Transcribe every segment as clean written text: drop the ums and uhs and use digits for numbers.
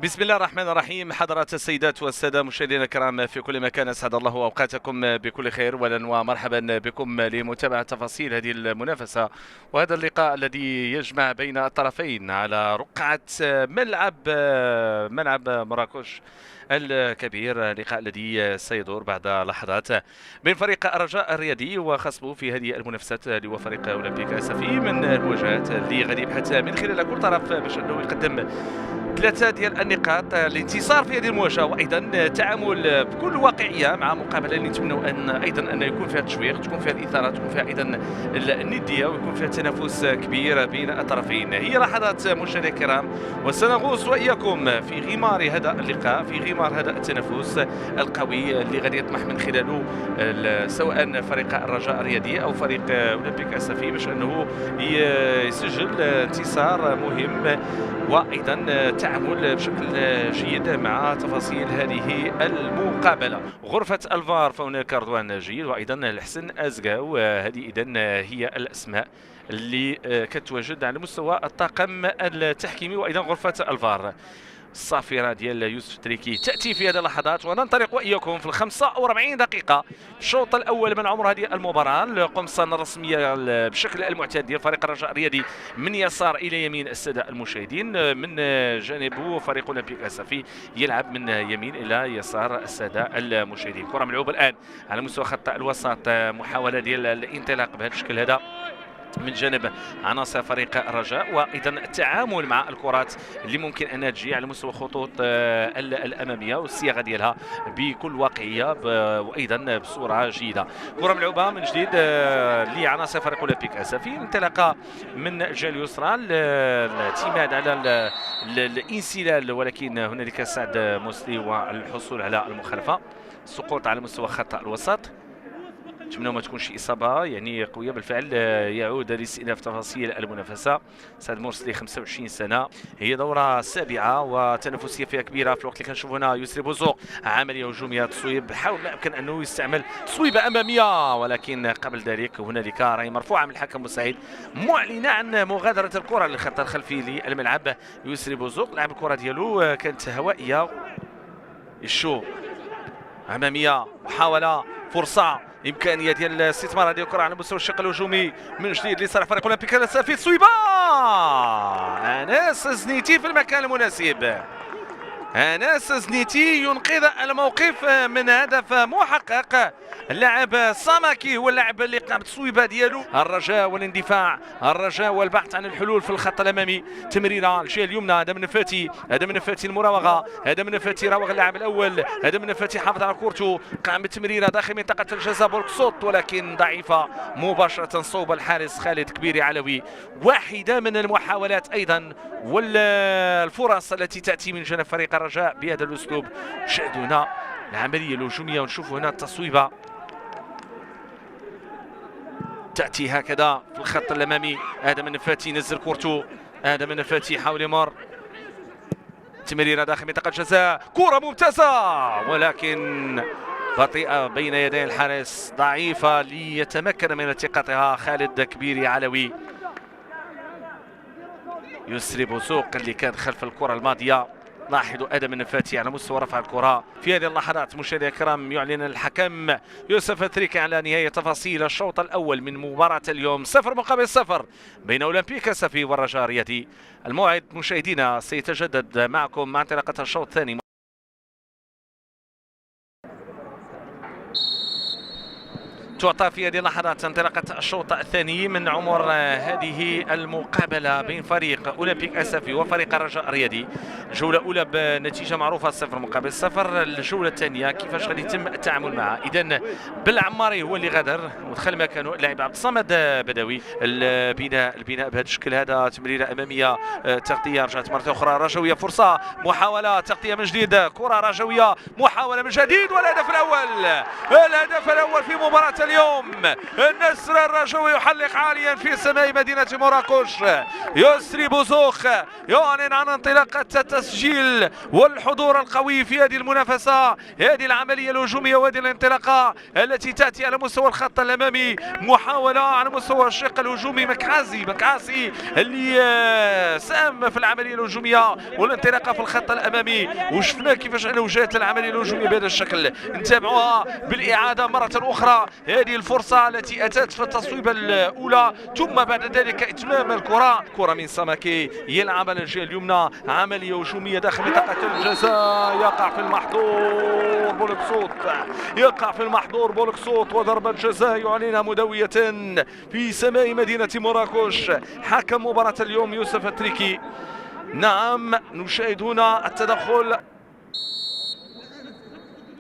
بسم الله الرحمن الرحيم. حضرات السيدات والسادة مشاهدينا الكرام في كل مكان، أسعد الله أوقاتكم بكل خير، ولا ومرحبا بكم لمتابعة تفاصيل هذه المنافسة وهذا اللقاء الذي يجمع بين الطرفين على رقعة ملعب مراكش الكبير. اللقاء الذي سيدور بعد لحظات بين فريق الرجاء الرياضي وخصمه في هذه المنافسات اللي هو فريق أولمبيك أسفي، من المواجهات اللي غادي يبحث من خلال كل طرف باش انه يقدم ثلاثة ديال النقاط، الانتصار في هذه المواجهة وأيضا التعامل بكل واقعية مع مقابلة اللي نتمنوا أن أيضا أن يكون فيها التشويق، تكون فيها الإثارة، تكون فيها أيضا الندية، ويكون فيها تنافس كبير بين الطرفين. هي لحظات مشاهدينا الكرام، وسنغوص وإياكم في غمار هذا اللقاء، في غمار هذا التنافس القوي اللي غادي يطمح من خلاله سواء فريق الرجاء الرياضي أو فريق أولمبيك أسفي باش أنه يسجل انتصار مهم، وايضا التعامل بشكل جيد مع تفاصيل هذه المقابله. غرفه الفار فهناك رضوان جيل وايضا الحسن ازقاو، هذه اذا هي الاسماء اللي كتواجد على مستوى الطاقم التحكيمي وايضا غرفه الفار. الصافرة ديال يوسف تريكي تأتي في هذه اللحظات، وننطلق وإياكم في 45 دقيقة الشوط الأول من عمر هذه المباراة. القمصة الرسمية بشكل المعتاد ديال فريق الرجاء الرياضي من يسار إلى يمين السادة المشاهدين، من جانبه فريق أولمبيك أسفي يلعب من يمين إلى يسار السادة المشاهدين. كرة ملعوبة الآن على مستوى خط الوسط، محاولة ديال الانطلاق بهذا الشكل هذا من جانب عناصر فريق الرجاء، وايضا التعامل مع الكرات اللي ممكن انها تجي على مستوى الخطوط الاماميه والصياغه ديالها بكل واقعيه وايضا بصوره جيده. كره ملعوبه من جديد لعناصر فريق اولمبيك اسفي، انطلاقه من الجهه اليسرى، الاعتماد على الانسلال، ولكن هنالك سعد مسلي والحصول على المخالفه، السقوط على مستوى خط الوسط. نتمنى ما تكونش اصابه يعني قويه بالفعل. يعود لاستئناف تفاصيل المنافسه. سعد مرسلي 25 سنه، هي دوره سابعه وتنافسيه فيها كبيره. في الوقت اللي كنشوف هنا يسري بوزوق، عمليه هجوميه تصويب، حاول ما يمكن انه يستعمل تصويبه اماميه، ولكن قبل ذلك هنالك راي مرفوعه من الحكم مساعد معلنه عن مغادره الكره للخط الخلفي للملعب. يسري بوزوق لعب الكره ديالو كانت هوائيه، الشو اماميه، محاوله، فرصه، امكانيه ديال استثمار هذه الكره على مستوى الشق الهجومي من جديد لصالح فريق اولمبيك الاسفي. تصويبه انس زنيتي في المكان المناسب. انس زنيتي ينقذ الموقف من هدف محقق. اللاعب ساماكي هو اللاعب اللي قام بالتصويبه ديالو. الرجاء والاندفاع، الرجاء والبحث عن الحلول في الخط الامامي. تمريره الجهه اليمنى، هذا من فاتي، هذا من فاتي المراوغه، هذا من فاتي راوغ اللاعب الاول، هذا من فاتي حافظ على كورته، قام بالتمريره داخل منطقه الجزاء بولكسوت ولكن ضعيفه مباشره صوب الحارس خالد كبيري علوي. واحده من المحاولات ايضا والفرص التي تاتي من جانب فريق الرجاء بهذا الاسلوب. نشاهدوا هنا العمليه الهجوميه ونشوفوا هنا التصويبه تاتي هكذا في الخط الامامي. هذا من فاتي نزل كورتو، هذا من فاتي يحاول يمر، تمريره داخل منطقه الجزاء، كره ممتازه ولكن بطيئه بين يدي الحارس، ضعيفه ليتمكن من التقاطها خالد كبيري علوي. يسري بوزوق اللي كان خلف الكره الماضيه. لاحظوا ادم النفاتي على مستوى رفع الكره. في هذه اللحظات مشاهدينا الكرام يعلن الحكم يوسف تريكي على نهايه تفاصيل الشوط الاول من مباراه اليوم، 0-0 بين اولمبيك اسفي والرجاء الرياضي. الموعد مشاهدينا سيتجدد معكم مع انطلاقه الشوط الثاني. تعطى في هذه اللحظات انطلاقة الشوط الثاني من عمر هذه المقابلة بين فريق أولمبيك أسفي وفريق الرجاء الرياضي. الجولة الأولى بنتيجة معروفة 0-0. الجولة الثانية كيفاش غادي يتم التعامل معها. إذا بالعماري هو اللي غادر ودخل مكانه اللاعب عبد الصمد بدوي. البناء بهذا الشكل هذا، تمريرة أمامية، تغطية، رجعت مرة أخرى رجوية، فرصة، محاولة، تغطية من جديد، كرة رجوية، محاولة من جديد، والهدف الأول. الهدف الأول في مباراة اليوم. النسر الرجوي يحلق عاليا في سماء مدينة مراكش. يسري بوزوخ يعلن عن انطلاقة التسجيل والحضور القوي في هذه المنافسة، هذه العملية الهجومية وهذه الانطلاقة التي تأتي على مستوى الخط الأمامي. محاولة على مستوى الشق الهجومي، مكعاسي اللي ساهم في العملية الهجومية والانطلاقة في الخط الأمامي، وشفنا كيفاش أنه جاءت العملية الهجومية بهذا الشكل. نتابعوها بالإعادة مرة أخرى، هذه الفرصة التي أتت في التصويبة الأولى، ثم بعد ذلك إتمام كرة من سمكي يلعب على الجهة اليمنى، عملية هجومية داخل منطقة الجزاء، يقع في المحظور بولكسوت وضربة جزاء يعلنها مدوية في سماء مدينة مراكش. حكم مباراة اليوم يوسف التريكي. نعم، نشاهد هنا التدخل.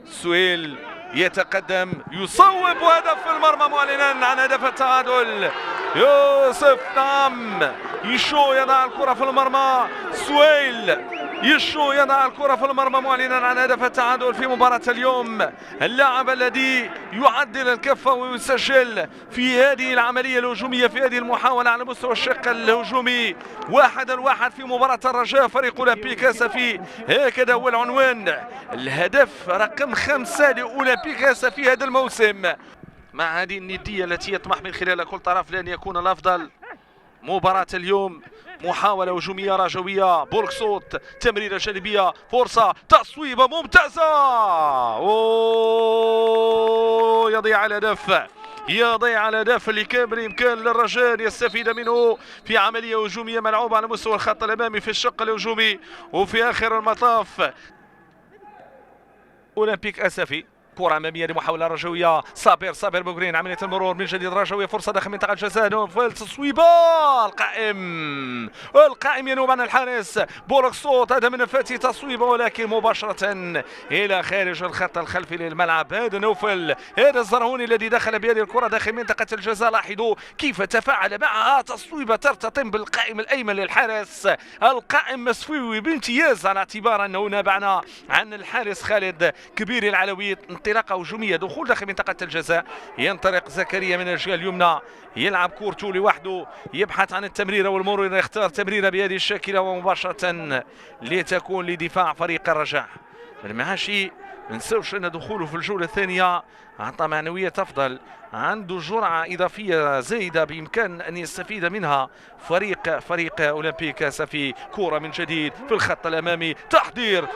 سويل يتقدم، يصوب هدف في المرمى معلنا عن هدف التعادل. يوسف نعم يشو يضع الكرة في المرمى، سويل يشو يضع الكرة في المرمى معلنا عن هدف التعادل في مباراة اليوم. اللاعب الذي يعدل الكفة ويسجل في هذه العملية الهجومية، في هذه المحاولة على مستوى الشق الهجومي. 1-1 في مباراة الرجاء فريق أولمبيك أسفي. هكذا هو العنوان، الهدف رقم 5 لأولمبيك أسفي هذا الموسم، مع هذه الندية التي يطمح من خلالها كل طرف لأن يكون الأفضل. مباراة اليوم محاولة هجومية رجوية، بولكسوت تمريرة جانبية، فرصة تصويبة ممتازة، يضيع الهدف اللي كان بالإمكان للرجاء يستفيد منه في عملية هجومية ملعوبة على مستوى الخط الأمامي في الشق الهجومي. وفي آخر المطاف أولمبيك أسفي كرة أمامية لمحاولة رجوية، صابر بوغرين، عملية المرور من جديد رجوية، فرصة داخل منطقة الجزاء، نوفل تصويبة، القائم ينوب عن الحارس بولكسوت، هذا من فاتي تصويبة ولكن مباشرة إلى خارج الخط الخلفي للملعب. هذا نوفل، هذا الزرهوني الذي دخل بهذه الكرة داخل منطقة الجزاء. لاحظوا كيف تفاعل معها، تصويبة ترتطم بالقائم الأيمن للحارس، القائم مسفوي بامتياز على اعتبار أنه نابعنا عن الحارس خالد كبير العلوي. انطلاقة هجومية، دخول داخل منطقة الجزاء، ينطلق زكريا من الجهة اليمنى، يلعب كورتو لوحده، يبحث عن التمريرة والمرور، يختار تمريرة بهذه الشكلة ومباشرة لتكون لدفاع فريق الرجاء. المعاشي ما نساوش ان دخوله في الجولة الثانية أعطى معنوية أفضل، عنده جرعة إضافية زايدة بإمكان أن يستفيد منها فريق أولمبيك أسفي. كرة من جديد في الخط الأمامي، تحضير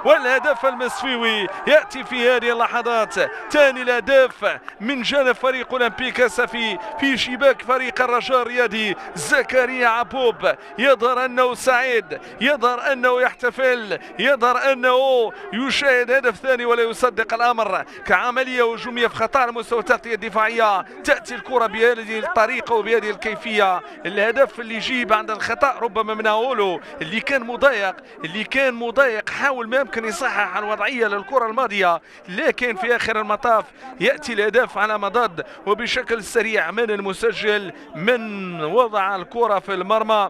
والهدف المسفيوي يأتي في هذه اللحظات. ثاني الأهداف من جانب فريق أولمبيك أسفي في شباك فريق الرجاء الرياضي. زكريا عبوب يظهر أنه سعيد، يظهر أنه يحتفل، يظهر أنه يشاهد هدف ثاني ولا يصدق الأمر. كعملية هجومية في خطأ على مستوى التغطية الدفاعية، تأتي الكرة بهذه الطريقة وبهذه الكيفية. الهدف اللي يجي بعد الخطأ ربما من هولو اللي كان مضايق حاول ما يمكن يصحح الوضعية للكرة الماضية، لكن في آخر المطاف يأتي الهدف على مضض وبشكل سريع من المسجل، من وضع الكرة في المرمى،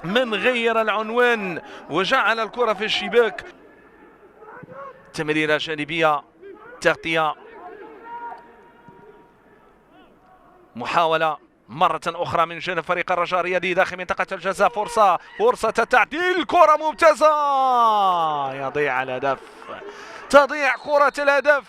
من غير العنوان وجعل الكرة في الشباك. تمريرة جانبية، تغطية، محاولة مرة أخرى من جانب فريق الرجاء الرياضي داخل منطقة الجزاء، فرصة التعديل، كرة ممتازة، تضيع كرة الهدف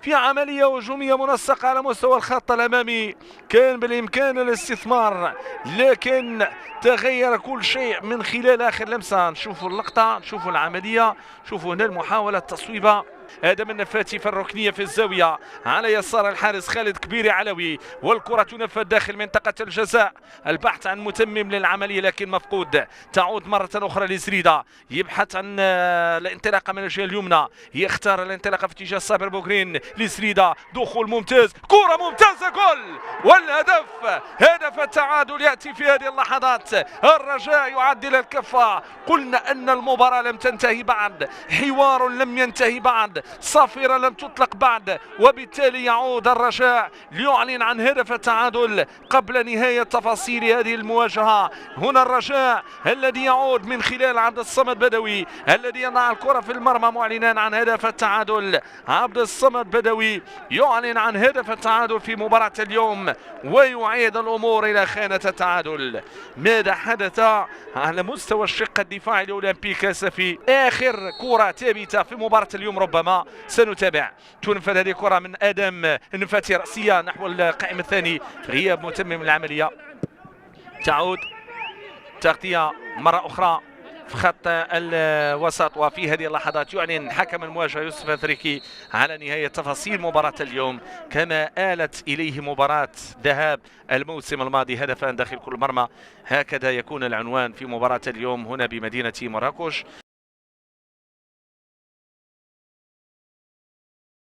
في عملية هجومية منسقة على مستوى الخط الأمامي. كان بالإمكان الاستثمار لكن تغير كل شيء من خلال آخر لمسة. نشوفوا اللقطة، نشوفوا العملية، شوفوا هنا المحاولة التصويبة، هذا من نفاتي في الركنية في الزاوية على يسار الحارس خالد كبيري علوي، والكرة تنفذ داخل منطقة الجزاء. البحث عن متمم للعملية لكن مفقود. تعود مرة أخرى لزريدة، يبحث عن الانطلاقة من الجهة اليمنى، يختار الانطلاقة في اتجاه صابر بوغرين لزريدة، دخول ممتاز، كرة ممتازة، جول والهدف. هدف التعادل يأتي في هذه اللحظات. الرجاء يعدل الكفة. قلنا أن المباراة لم تنتهي بعد، حوار لم ينتهي بعد، صافرة لم تطلق بعد، وبالتالي يعود الرجاء ليعلن عن هدف التعادل قبل نهاية تفاصيل هذه المواجهة. هنا الرجاء الذي يعود من خلال عبد الصمد بدوي الذي يضع الكرة في المرمى معلنا عن هدف التعادل. عبد الصمد بدوي يعلن عن هدف التعادل في مباراة اليوم ويعيد الأمور إلى خانة التعادل. ماذا حدث على مستوى الشق الدفاعي لأولمبيك أسفي؟ آخر كرة ثابتة في مباراة اليوم ربما سنتابع. تنفذ هذه الكرة من آدم النفاتي رأسية نحو القائم الثاني، غياب متمم العملية. تعود تغطية مرة أخرى في خط الوسط، وفي هذه اللحظات يعلن حكم المواجهة يوسف أثريكي على نهاية تفاصيل مباراة اليوم كما آلت إليه مباراة ذهاب الموسم الماضي، هدفان داخل كل مرمى. هكذا يكون العنوان في مباراة اليوم هنا بمدينة مراكش.